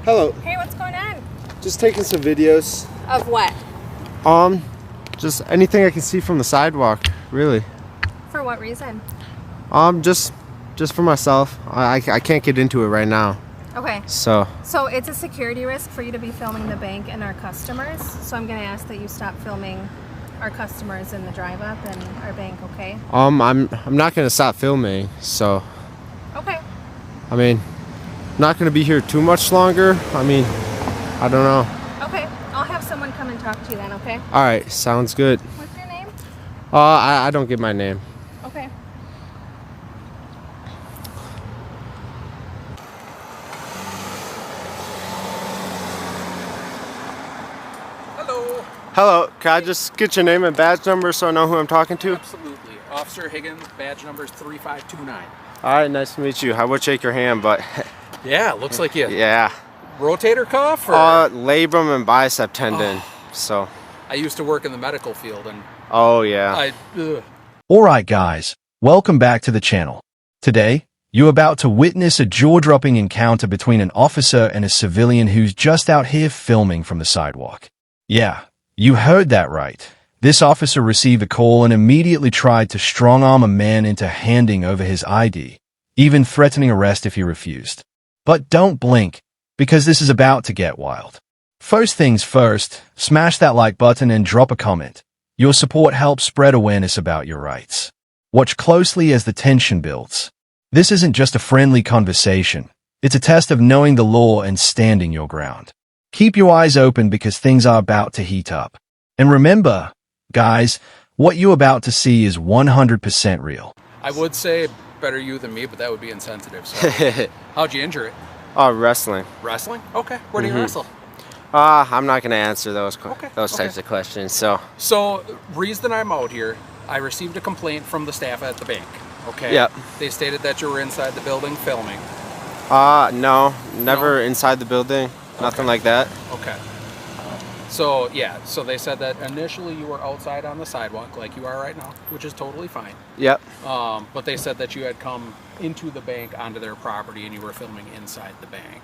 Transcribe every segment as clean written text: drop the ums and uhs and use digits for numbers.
Hello. Hey, what's going on? Just taking some videos. Of what? Just anything I can see from the sidewalk, really. For what reason? Just for myself. I can't get into it right now. Okay. So it's a security risk for you to be filming the bank and our customers. So I'm gonna ask that you stop filming our customers in the drive up and our bank, okay? I'm not gonna stop filming, so Okay. I mean, I'm not gonna be here too much longer. I mean, I don't know. Okay. I'll have someone come and talk to you then, okay? Alright, sounds good. What's your name? I don't give my name. Okay. Hello. Hello, can I just get your name and badge number so I know who I'm talking to? Absolutely. Officer Higgins, badge number is 3529. Alright, nice to meet you. I would shake your hand, but Yeah, looks like you. yeah. Rotator cuff? Or? Labrum and bicep tendon. So. I used to work in the medical field and Oh yeah. Alright guys, welcome back to the channel. Today, you're about to witness a jaw-dropping encounter between an officer and a civilian who's just out here filming from the sidewalk. Yeah, you heard that right. This officer received a call and immediately tried to strong-arm a man into handing over his ID, even threatening arrest if he refused. But don't blink, because this is about to get wild. First things first, smash that like button and drop a comment. Your support helps spread awareness about your rights. Watch closely as the tension builds. This isn't just a friendly conversation. It's a test of knowing the law and standing your ground. Keep your eyes open because things are about to heat up. And remember, guys, what you're about to see is 100% real. I would say better you than me, but that would be insensitive. So. How'd you injure it? Wrestling. Wrestling? Okay. Where do you wrestle? I'm not going to answer those Okay. types of questions. So, Reason I'm out here, I received a complaint from the staff at the bank. Okay. Yep. They stated that you were inside the building filming. no, never inside the building. Nothing like that. Okay. So, yeah, so they said that initially you were outside on the sidewalk like you are right now, which is totally fine. Yep. But they said that you had come into the bank onto their property and you were filming inside the bank.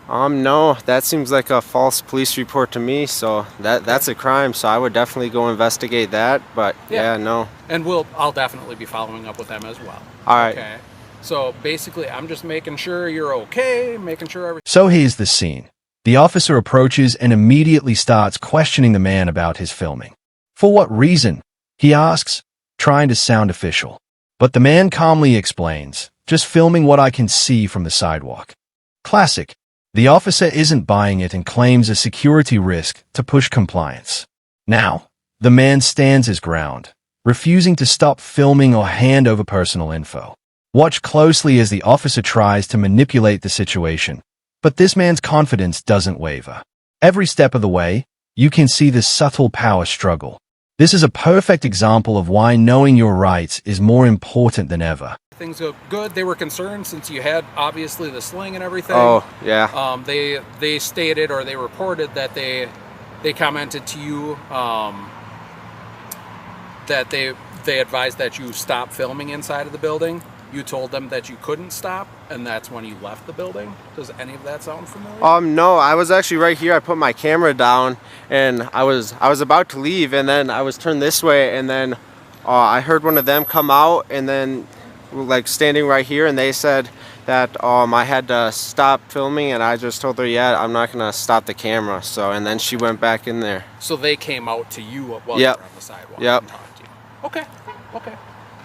No, that seems like a false police report to me, so that's a crime, so I would definitely go investigate that, but yeah no. And I'll definitely be following up with them as well. All right. Okay. So basically, I'm just making sure you're okay, making sure everything. So here's the scene. The officer approaches and immediately starts questioning the man about his filming. For what reason? He asks, trying to sound official. But the man calmly explains, just filming what I can see from the sidewalk. Classic. The officer isn't buying it and claims a security risk to push compliance. Now, the man stands his ground, refusing to stop filming or hand over personal info. Watch closely as the officer tries to manipulate the situation. But this man's confidence doesn't waver. Every step of the way, you can see the subtle power struggle. This is a perfect example of why knowing your rights is more important than ever. Things go good. They were concerned since you had obviously the sling and everything. Oh, yeah. They stated or they reported that they commented to you that they advised that you stop filming inside of the building. You told them that you couldn't stop, and that's when you left the building. Does any of that sound familiar? No, I was actually right here. I put my camera down, and I was about to leave, and then I was turned this way, and then I heard one of them come out, and then like standing right here, and they said that I had to stop filming, and I just told her, yeah, I'm not gonna stop the camera. So, and then she went back in there. So they came out to you while you were on the sidewalk and talked to you. Okay,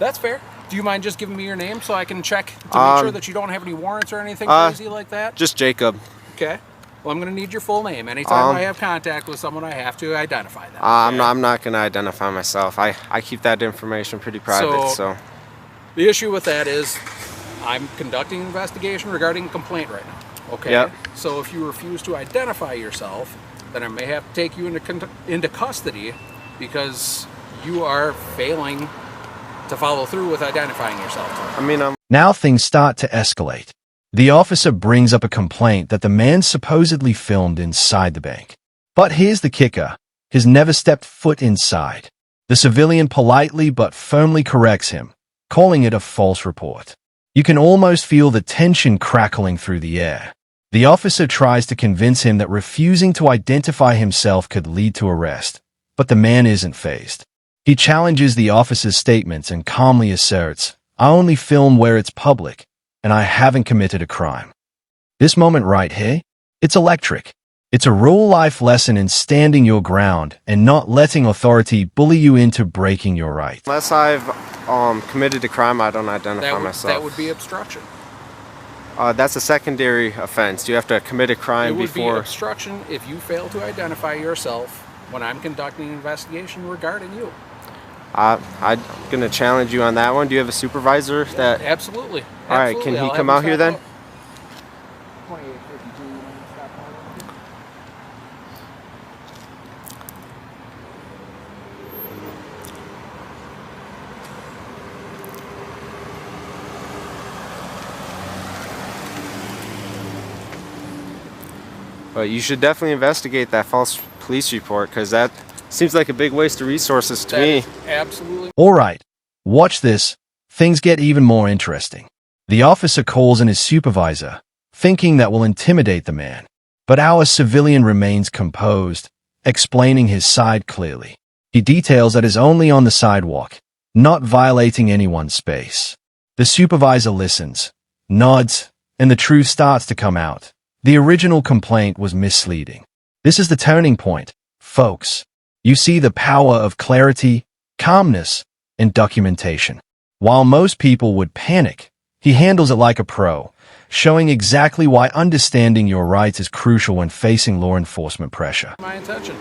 that's fair. Do you mind just giving me your name so I can check to make sure that you don't have any warrants or anything crazy like that? Just Jacob. Okay. Well, I'm going to need your full name. Anytime I have contact with someone, I have to identify them. Okay? I'm not going to identify myself. I keep that information pretty private. So the issue with that is I'm conducting an investigation regarding a complaint right now. Okay. Yep. So if you refuse to identify yourself, then I may have to take you into custody because you are failing to follow through with identifying yourself. I mean, Now things start to escalate. The officer brings up a complaint that the man supposedly filmed inside the bank. But here's the kicker. He's never stepped foot inside. The civilian politely but firmly corrects him, calling it a false report. You can almost feel the tension crackling through the air. The officer tries to convince him that refusing to identify himself could lead to arrest, but the man isn't fazed. He challenges the officer's statements and calmly asserts, "I only film where it's public, and I haven't committed a crime." This moment right here, it's electric. It's a real-life lesson in standing your ground and not letting authority bully you into breaking your rights. Unless I've committed a crime, I don't identify myself. That would be obstruction. That's a secondary offense. You have to commit a crime It would before. be obstruction if you fail to identify yourself when I'm conducting an investigation regarding you. I'm gonna challenge you on that one. Do you have a supervisor that? Absolutely. All right, can he come out here then? But you should definitely investigate that false police report, because that seems like a big waste of resources to me. Absolutely. Alright, watch this. Things get even more interesting. The officer calls in his supervisor, thinking that will intimidate the man. But our civilian remains composed, explaining his side clearly. He details that is only on the sidewalk, not violating anyone's space. The supervisor listens, nods, and the truth starts to come out. The original complaint was misleading. This is the turning point, folks. You see the power of clarity, calmness, and documentation. While most people would panic, he handles it like a pro, showing exactly why understanding your rights is crucial when facing law enforcement pressure. My intention.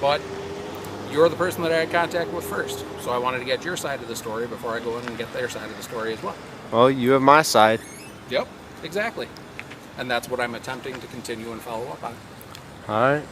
But you're the person that I had contact with first, so I wanted to get your side of the story before I go in and get their side of the story as well. Well, you have my side. Yep, exactly. And that's what I'm attempting to continue and follow up on. All right.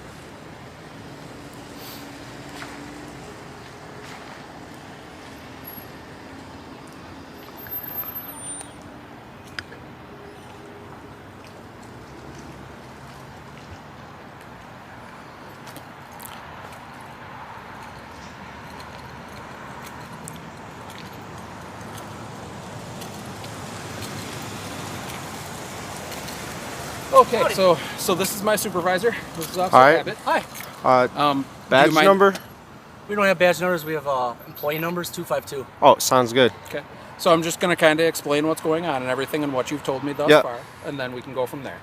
Okay, so this is my supervisor. This is Officer All right. Abbott. Hi. Badge you mind- number? We don't have badge numbers. We have employee numbers, 252. Oh, sounds good. Okay. So I'm just going to kind of explain what's going on and everything and what you've told me thus Yep. far, and then we can go from there.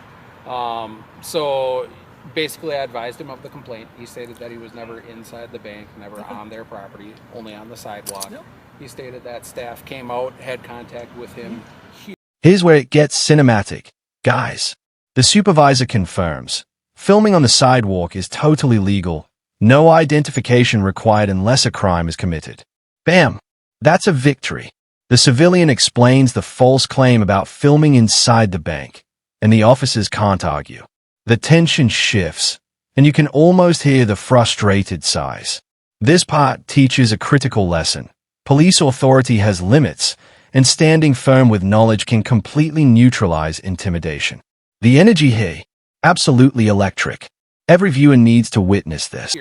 So basically, I advised him of the complaint. He stated that he was never inside the bank, never on their property, only on the sidewalk. Yep. He stated that staff came out, had contact with him here. Here's where it gets cinematic. Guys, the supervisor confirms, filming on the sidewalk is totally legal. No identification required unless a crime is committed. Bam! That's a victory. The civilian explains the false claim about filming inside the bank, and the officers can't argue. The tension shifts, and you can almost hear the frustrated sighs. This part teaches a critical lesson. Police authority has limits, and standing firm with knowledge can completely neutralize intimidation. The energy here, absolutely electric. Every viewer needs to witness this.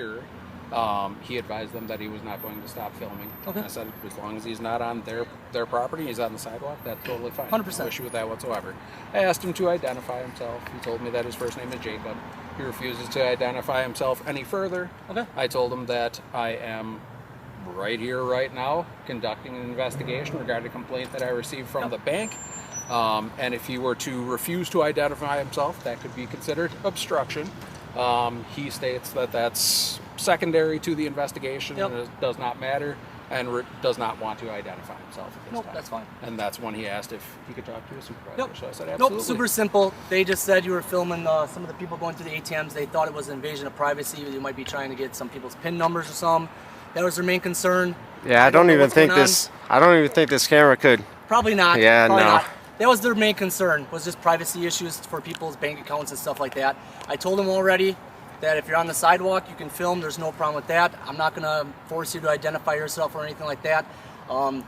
He advised them that he was not going to stop filming. Okay. I said, as long as he's not on their property, he's on the sidewalk, that's totally fine. 100%. No issue with that whatsoever. I asked him to identify himself. He told me that his first name is Jacob. He refuses to identify himself any further. Okay. I told him that I am right here, right now, conducting an investigation regarding a complaint that I received from the bank. And if he were to refuse to identify himself, that could be considered obstruction. He states that that's secondary to the investigation and it does not matter and does not want to identify himself at this Nope, time. that's fine. And that's when he asked if he could talk to his supervisor. Nope. So I said absolutely. Nope, super simple. They just said you were filming some of the people going to the ATMs. They thought it was an invasion of privacy. You might be trying to get some people's PIN numbers or something. That was their main concern. Yeah, I don't even think this camera could. Probably not. Yeah, Probably no. not. That was their main concern, was just privacy issues for people's bank accounts and stuff like that. I told them already that if you're on the sidewalk, you can film. There's no problem with that. I'm not going to force you to identify yourself or anything like that.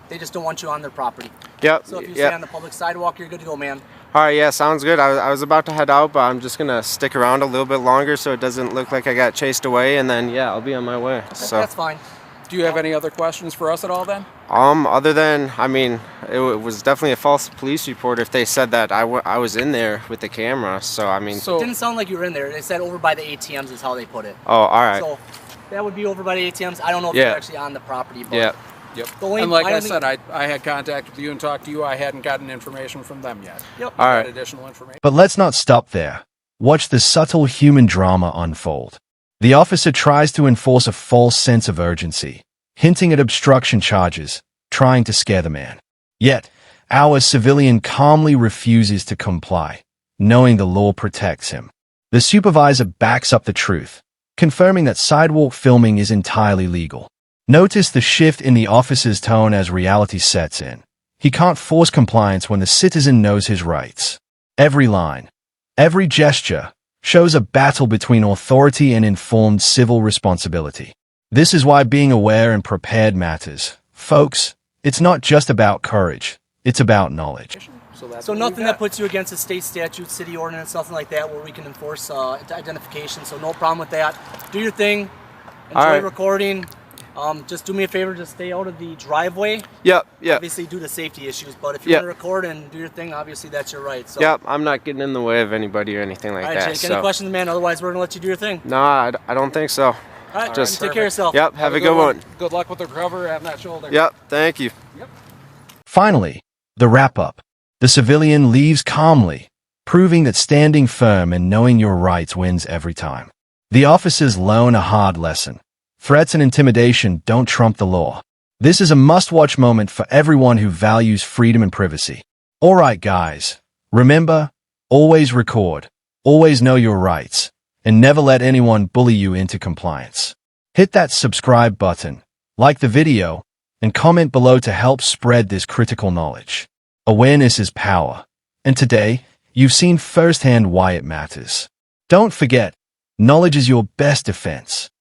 They just don't want you on their property. Yep. So if you stay on the public sidewalk, you're good to go, man. All right, yeah, sounds good. I was about to head out, but I'm just going to stick around a little bit longer so it doesn't look like I got chased away, and then, yeah, I'll be on my way. So That's fine. Do you have any other questions for us at all then? Other than, I mean, it was definitely a false police report if they said that I was in there with the camera. So, I mean. It didn't sound like you were in there. They said over by the ATMs is how they put it. Oh, all right. So that would be over by the ATMs. I don't know if you're actually on the property, but. Yeah. Yep. Only, and like I said, I had contact with you and talked to you. I hadn't gotten information from them yet. Yep. All right. Additional information. But let's not stop there. Watch the subtle human drama unfold. The officer tries to enforce a false sense of urgency, hinting at obstruction charges, trying to scare the man. Yet, our civilian calmly refuses to comply, knowing the law protects him. The supervisor backs up the truth, confirming that sidewalk filming is entirely legal. Notice the shift in the officer's tone as reality sets in. He can't force compliance when the citizen knows his rights. Every line, every gesture, shows a battle between authority and informed civil responsibility. This is why being aware and prepared matters. Folks, it's not just about courage, it's about knowledge. So nothing that puts you against a state statute, city ordinance, nothing like that where we can enforce identification, so no problem with that. Do your thing, enjoy recording. Just do me a favor, just stay out of the driveway. Yep. Obviously due to safety issues, but if you want to record and do your thing, obviously that's your right. So. Yep, I'm not getting in the way of anybody or anything like that. All right, Jake, any questions, man? Otherwise, we're going to let you do your thing. No, I don't think so. All right, just take care of yourself. Yep, have a good one. Good luck with the recovery on that shoulder. Yep, thank you. Yep. Finally, the wrap-up. The civilian leaves calmly, proving that standing firm and knowing your rights wins every time. The officers learn a hard lesson. Threats and intimidation don't trump the law. This is a must-watch moment for everyone who values freedom and privacy. Alright guys, remember, always record, always know your rights, and never let anyone bully you into compliance. Hit that subscribe button, like the video, and comment below to help spread this critical knowledge. Awareness is power, and today, you've seen firsthand why it matters. Don't forget, knowledge is your best defense.